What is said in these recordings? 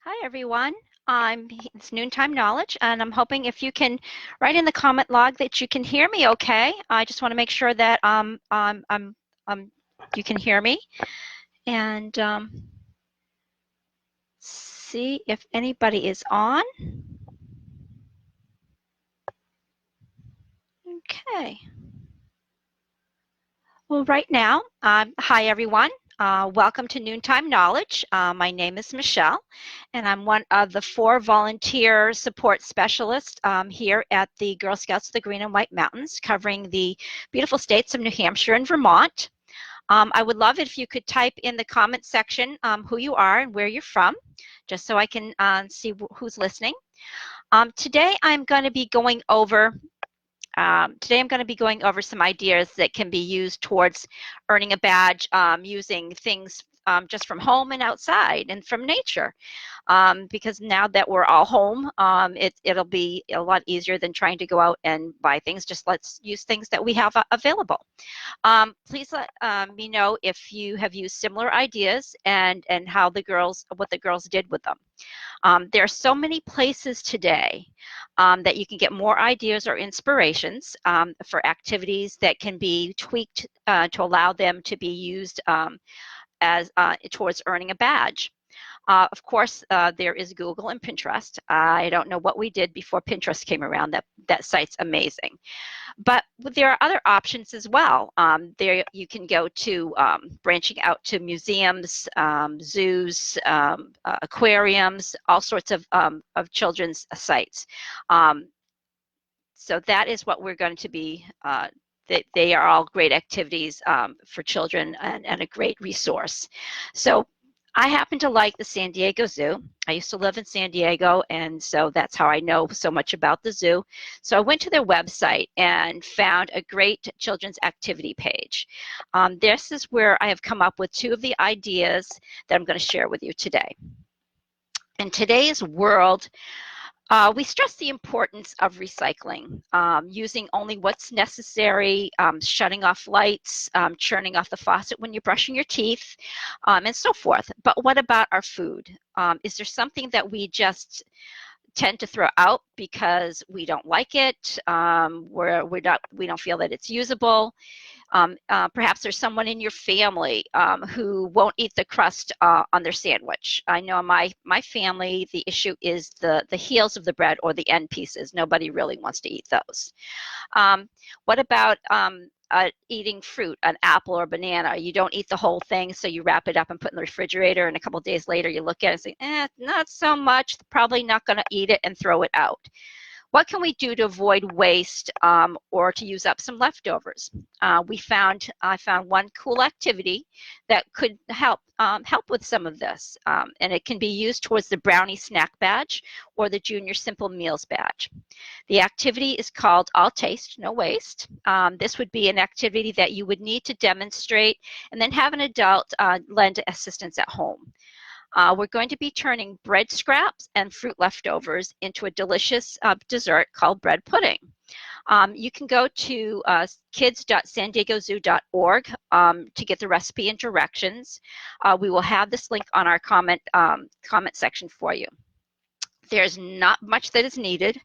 Hi, everyone. It's Noontime Knowledge, and I'm hoping if you can write in the comment log that you can hear me okay. I just want to make sure that you can hear me, and see if anybody is on. Okay. Well, right now, hi, everyone. Welcome to Noontime Knowledge. My name is Michelle, and I'm one of the 4 volunteer support specialists here at the Girl Scouts of the Green and White Mountains, covering the beautiful states of New Hampshire and Vermont. I would love it if you could type in the comment section who you are and where you're from, just so I can see who's listening. Today I'm going to be going over some ideas that can be used towards earning a badge using things just from home and outside and from nature. Because now that we're all home, it'll be a lot easier than trying to go out and buy things. Just let's use things that we have available. Please let me know if you have used similar ideas and what the girls did with them. There are so many places today that you can get more ideas or inspirations for activities that can be tweaked to allow them to be used as towards earning a badge. Of course, there is Google and Pinterest. I don't know what we did before Pinterest came around. That site's amazing. But there are other options as well. There you can go to branching out to museums, zoos, aquariums, all sorts of children's sites. So that is what we're going to be. They are all great activities for children and a great resource. So I happen to like the San Diego Zoo. I used to live in San Diego, and so that's how I know so much about the zoo. So I went to their website and found a great children's activity page. This is where I have come up with 2 of the ideas that I'm going to share with you today. In today's world, we stress the importance of recycling, using only what's necessary, shutting off lights, turning off the faucet when you're brushing your teeth, and so forth. But what about our food? Is there something that we just tend to throw out because we don't like it, we don't feel that it's usable? Perhaps there's someone in your family who won't eat the crust on their sandwich. I know in my family, the issue is the heels of the bread or the end pieces. Nobody really wants to eat those. What about eating fruit, an apple or banana? You don't eat the whole thing, so you wrap it up and put it in the refrigerator, and a couple of days later you look at it and say, not so much, probably not going to eat it, and throw it out. What can we do to avoid waste or to use up some leftovers? I found one cool activity that could help with some of this, and it can be used towards the Brownie Snack Badge or the Junior Simple Meals Badge. The activity is called All Taste, No Waste. This would be an activity that you would need to demonstrate and then have an adult lend assistance at home. We're going to be turning bread scraps and fruit leftovers into a delicious dessert called bread pudding. You can go to kids.sandiegozoo.org to get the recipe and directions. We will have this link on our comment section for you. There's not much that is needed,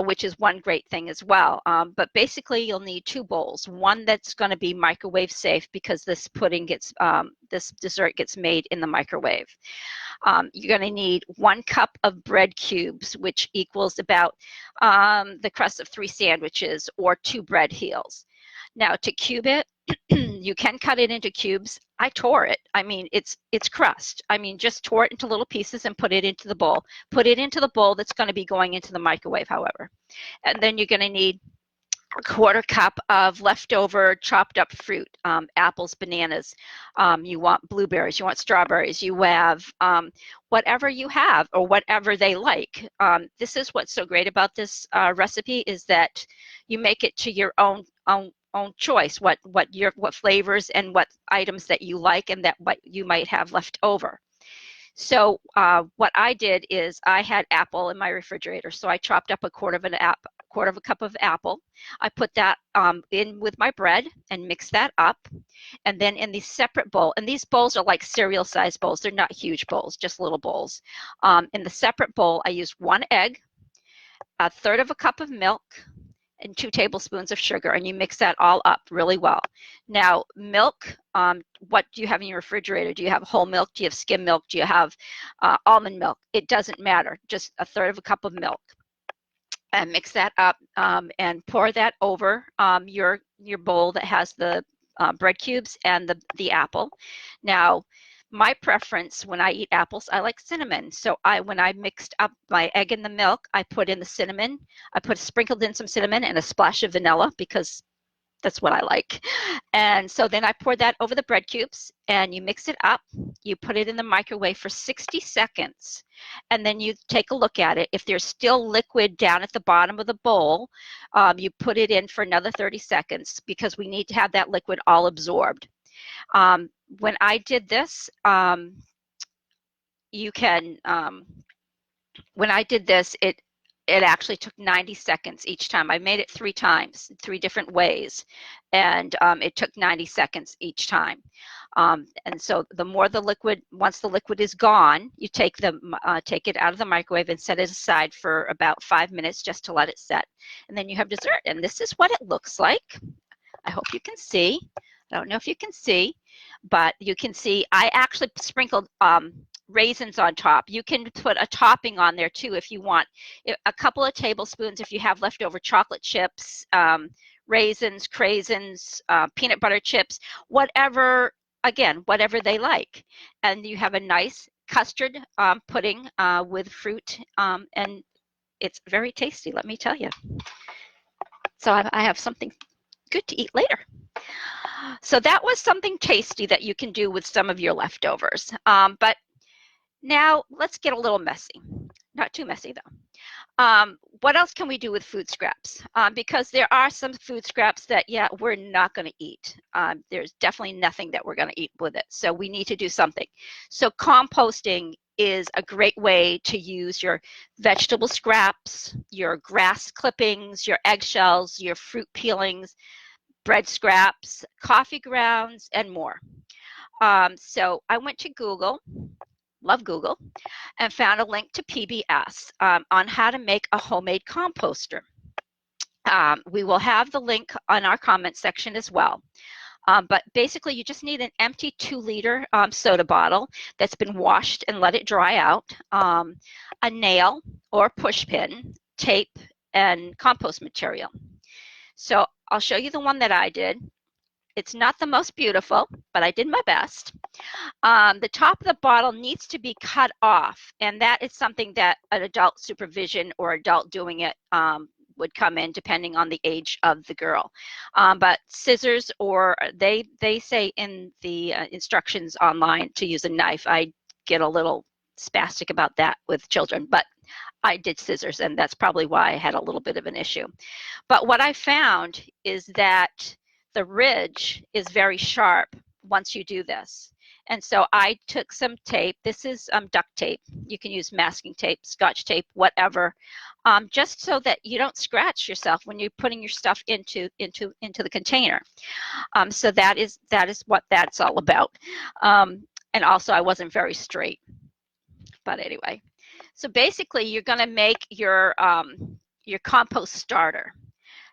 which is one great thing as well. But basically, you'll need 2 bowls. One that's going to be microwave safe because this dessert gets made in the microwave. You're going to need 1 cup of bread cubes, which equals about the crust of 3 sandwiches or 2 bread heels. Now, to cube it, you can cut it into cubes. I tore it. I mean, it's crust. I mean, just tore it into little pieces and put it into the bowl. Put it into the bowl that's going to be going into the microwave, however. And then you're going to need a 1/4 cup of leftover chopped up fruit, apples, bananas. You want blueberries, you want strawberries, you have whatever you have or whatever they like. This is what's so great about this recipe is that you make it to your own choice, what flavors and what items that you like and that what you might have left over. So what I did is I had apple in my refrigerator, so I chopped up a quarter quarter of a cup of apple. I put that in with my bread and mix that up. And then in the separate bowl, and these bowls are like cereal sized bowls. They're not huge bowls, just little bowls. In the separate bowl, I used 1 egg, a third of a cup of milk, and 2 tablespoons of sugar, and you mix that all up really well. Now, milk, what do you have in your refrigerator? Do you have whole milk? Do you have skim milk? Do you have almond milk? It doesn't matter, just a third of a cup of milk. And mix that up and pour that over your bowl that has the bread cubes and the apple. Now, my preference when I eat apples, I like cinnamon. So when I mixed up my egg and the milk, I put in the cinnamon. I sprinkled in some cinnamon and a splash of vanilla because that's what I like. And so then I poured that over the bread cubes and you mix it up. You put it in the microwave for 60 seconds. And then you take a look at it. If there's still liquid down at the bottom of the bowl, you put it in for another 30 seconds because we need to have that liquid all absorbed. When I did this, when I did this, it actually took 90 seconds each time. I made it 3 times, 3 different ways, and it took 90 seconds each time. And so the more the liquid, once the liquid is gone, you take it out of the microwave and set it aside for about 5 minutes just to let it set. And then you have dessert, and this is what it looks like. I hope you can see. I don't know if you can see, but you can see I actually sprinkled raisins on top. You can put a topping on there too if you want. A couple of tablespoons if you have leftover chocolate chips, raisins, craisins, peanut butter chips, whatever, again, whatever they like. And you have a nice custard pudding with fruit, and it's very tasty, let me tell you. So I have something good to eat later. So that was something tasty that you can do with some of your leftovers. But now let's get a little messy. Not too messy though. What else can we do with food scraps? Because there are some food scraps that, yeah, we're not going to eat. There's definitely nothing that we're going to eat with it. So we need to do something. So composting is a great way to use your vegetable scraps, your grass clippings, your eggshells, your fruit peelings, bread scraps, coffee grounds, and more. So I went to Google, love Google, and found a link to PBS on how to make a homemade composter. We will have the link on our comment section as well. But basically, you just need an empty 2-liter soda bottle that's been washed and let it dry out, a nail or push pin, tape, and compost material. So I'll show you the one that I did. It's not the most beautiful, but I did my best. The top of the bottle needs to be cut off, and that is something that an adult supervision or adult doing it would come in depending on the age of the girl. But scissors, or they say in the instructions online to use a knife. I get a little spastic about that with children, but I did scissors, and that's probably why I had a little bit of an issue. But what I found is that the ridge is very sharp once you do this. And so I took some tape. This is duct tape. You can use masking tape, Scotch tape, whatever, just so that you don't scratch yourself when you're putting your stuff into the container. So that is what that's all about. And also, I wasn't very straight. But anyway. So basically, you're going to make your compost starter.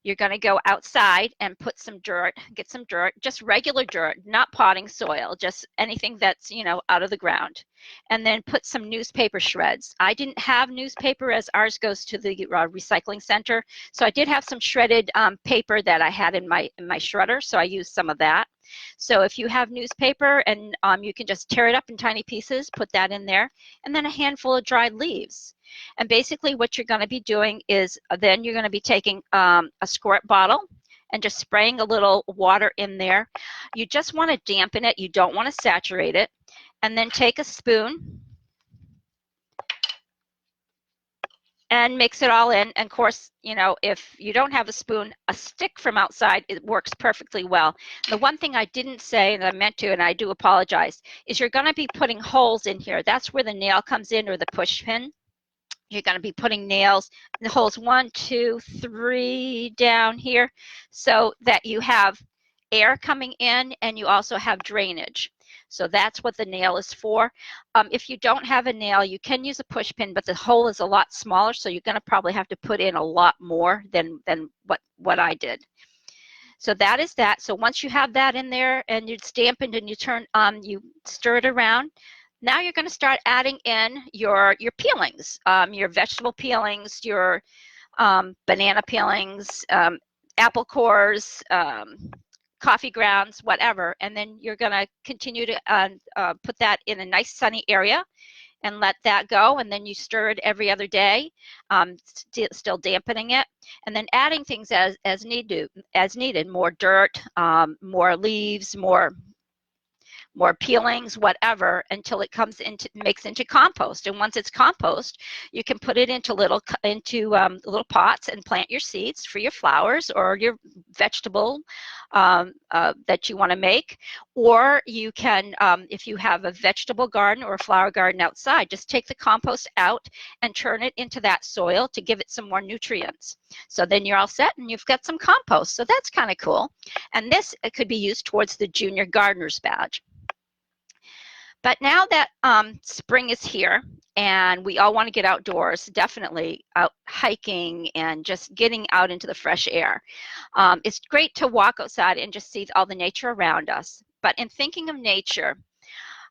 You're going to go outside and put some dirt, get some dirt, just regular dirt, not potting soil, just anything that's, out of the ground. And then put some newspaper shreds. I didn't have newspaper as ours goes to the recycling center. So I did have some shredded paper that I had in my shredder. So I used some of that. So if you have newspaper, and you can just tear it up in tiny pieces, put that in there, and then a handful of dried leaves. And basically what you're going to be doing is then you're going to be taking a squirt bottle and just spraying a little water in there. You just want to dampen it. You don't want to saturate it. And then take a spoon and mix it all in. And of course, if you don't have a spoon, a stick from outside, it works perfectly well. The one thing I didn't say, and I meant to, and I do apologize, is you're going to be putting holes in here. That's where the nail comes in, or the push pin. You're going to be putting nails in the holes 1, 2, 3 down here so that you have air coming in and you also have drainage. So that's what the nail is for. If you don't have a nail, you can use a push pin, but the hole is a lot smaller, so you're going to probably have to put in a lot more than what I did. So that is that. So once you have that in there and it's dampened and you you stir it around, now you're going to start adding in your peelings, your vegetable peelings, your banana peelings, apple cores, coffee grounds, whatever. And then you're going to continue to put that in a nice sunny area and let that go, and then you stir it every other day, still dampening it, and then adding things as needed, more dirt, more leaves, more peelings, whatever, until it makes into compost. And once it's compost, you can put it into little pots and plant your seeds for your flowers or your vegetable that you want to make. Or you can, if you have a vegetable garden or a flower garden outside, just take the compost out and turn it into that soil to give it some more nutrients. So then you're all set and you've got some compost. So that's kind of cool. And this could be used towards the Junior Gardener's Badge. But now that spring is here and we all want to get outdoors, definitely out hiking and just getting out into the fresh air. It's great to walk outside and just see all the nature around us. But in thinking of nature,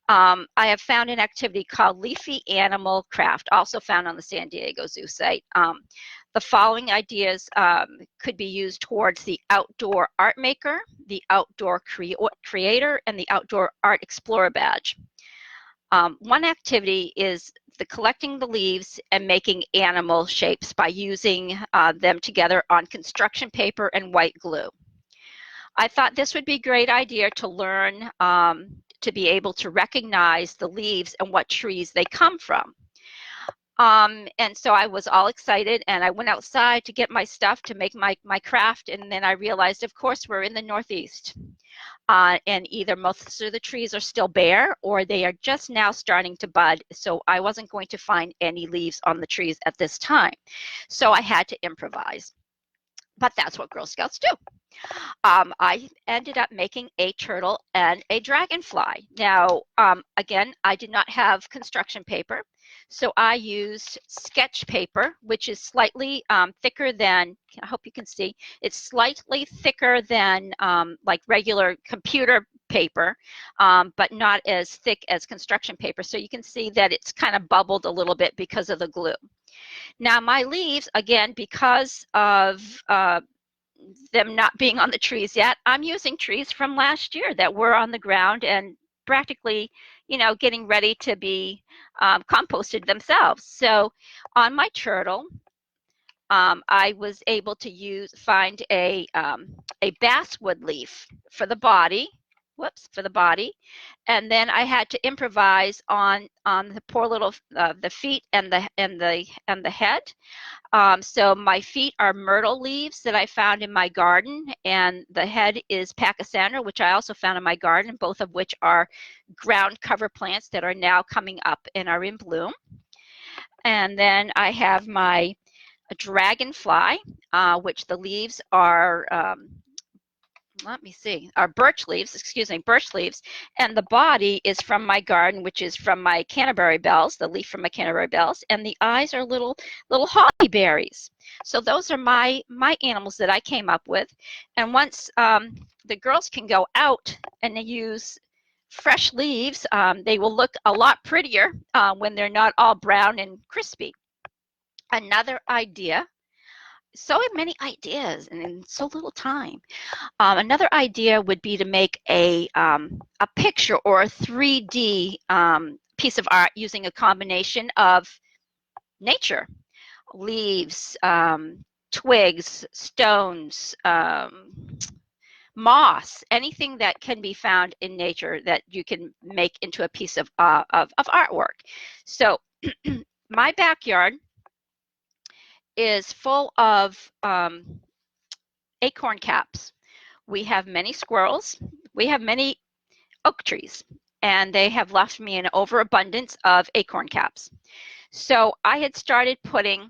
I have found an activity called Leafy Animal Craft, also found on the San Diego Zoo site. The following ideas could be used towards the outdoor art maker, the outdoor creator, and the outdoor art explorer badge. One activity is collecting the leaves and making animal shapes by using them together on construction paper and white glue. I thought this would be a great idea to learn to be able to recognize the leaves and what trees they come from. And so I was all excited and I went outside to get my stuff to make my craft, and then I realized, of course, we're in the Northeast. And either most of the trees are still bare or they are just now starting to bud. So I wasn't going to find any leaves on the trees at this time. So I had to improvise. But that's what Girl Scouts do. I ended up making a turtle and a dragonfly. Now, again, I did not have construction paper. So I used sketch paper, which is slightly thicker than, I hope you can see, it's slightly thicker than like regular computer paper, but not as thick as construction paper. So you can see that it's kind of bubbled a little bit because of the glue. Now my leaves, again, because of them not being on the trees yet, I'm using trees from last year that were on the ground and practically, getting ready to be composted themselves. So on my turtle, I was able to find a basswood leaf for the body. For the body, and then I had to improvise on the poor little the feet and the head. So my feet are myrtle leaves that I found in my garden, and the head is pachysandra, which I also found in my garden, both of which are ground cover plants that are now coming up and are in bloom. And then I have my dragonfly, which the leaves are, let me see, are birch leaves, and the body is from my garden, which is from my Canterbury bells, the leaf from my Canterbury bells, and the eyes are little holly berries. So those are my animals that I came up with. And once the girls can go out and they use fresh leaves, they will look a lot prettier when they're not all brown and crispy. Another idea, so many ideas and in so little time. Another idea would be to make a picture or a 3D piece of art using a combination of nature, leaves, twigs, stones, moss, anything that can be found in nature that you can make into a piece of artwork. So my backyard is full of acorn caps. We have many squirrels. We have many oak trees, and they have left me an overabundance of acorn caps. So I had started putting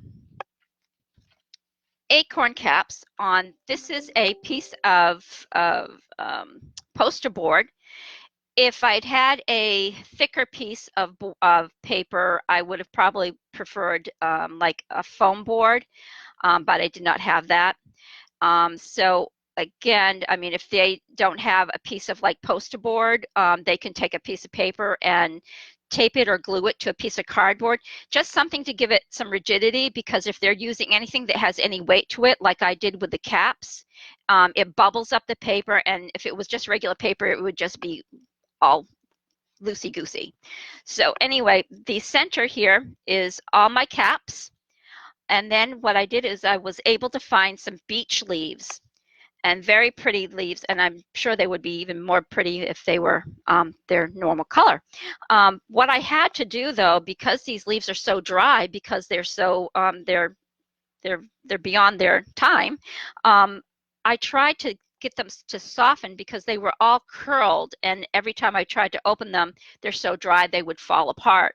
acorn caps on. This is a piece of poster board. If I'd had a thicker piece of paper, I would have probably preferred like a foam board, but I did not have that. So again, I mean, if they don't have a piece of like poster board, they can take a piece of paper and tape it or glue it to a piece of cardboard, just something to give it some rigidity, because if they're using anything that has any weight to it, like I did with the caps, it bubbles up the paper, and if it was just regular paper, it would just be all loosey-goosey. So anyway, the center here is all my caps. And then what I did is I was able to find some beech leaves, and very pretty leaves, and I'm sure they would be even more pretty if they were their normal color. What I had to do though, because these leaves are so dry, because they're so they're beyond their time, I tried to get them to soften, because they were all curled, and every time I tried to open them, they're so dry they would fall apart.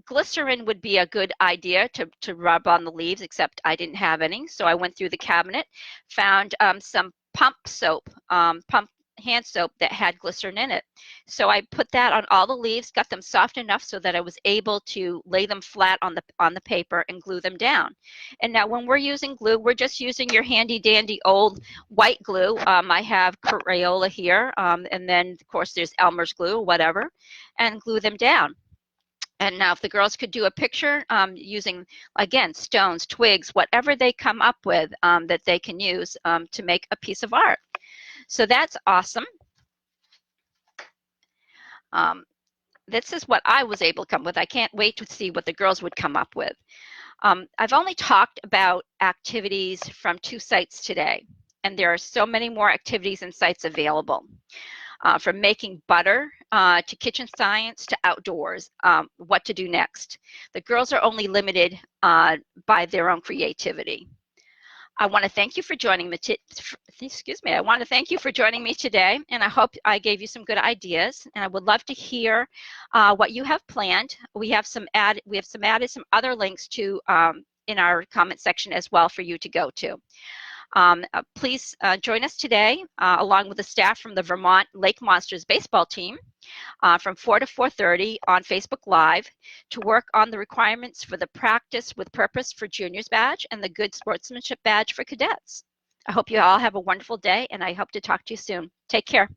Glycerin would be a good idea to rub on the leaves, except I didn't have any. So I went through the cabinet, found some pump soap, pump hand soap that had glycerin in it. So I put that on all the leaves, got them soft enough so that I was able to lay them flat on the paper and glue them down. And now when we're using glue, we're just using your handy dandy old white glue. I have Crayola here, and then of course there's Elmer's glue, whatever, and glue them down. And now if the girls could do a picture using, again, stones, twigs, whatever they come up with that they can use to make a piece of art. So that's awesome. This is what I was able to come with. I can't wait to see what the girls would come up with. I've only talked about activities from 2 sites today, and there are so many more activities and sites available. From making butter to kitchen science to outdoors, what to do next. The girls are only limited by their own creativity. I want to thank you for joining me. I want to thank you for joining me today, and I hope I gave you some good ideas. And I would love to hear what you have planned. We have added some other links to in our comment section as well for you to go to. Please join us today along with the staff from the Vermont Lake Monsters baseball team from 4 to 4:30 on Facebook Live to work on the requirements for the Practice with Purpose for Juniors badge and the Good Sportsmanship badge for cadets. I hope you all have a wonderful day, and I hope to talk to you soon. Take care.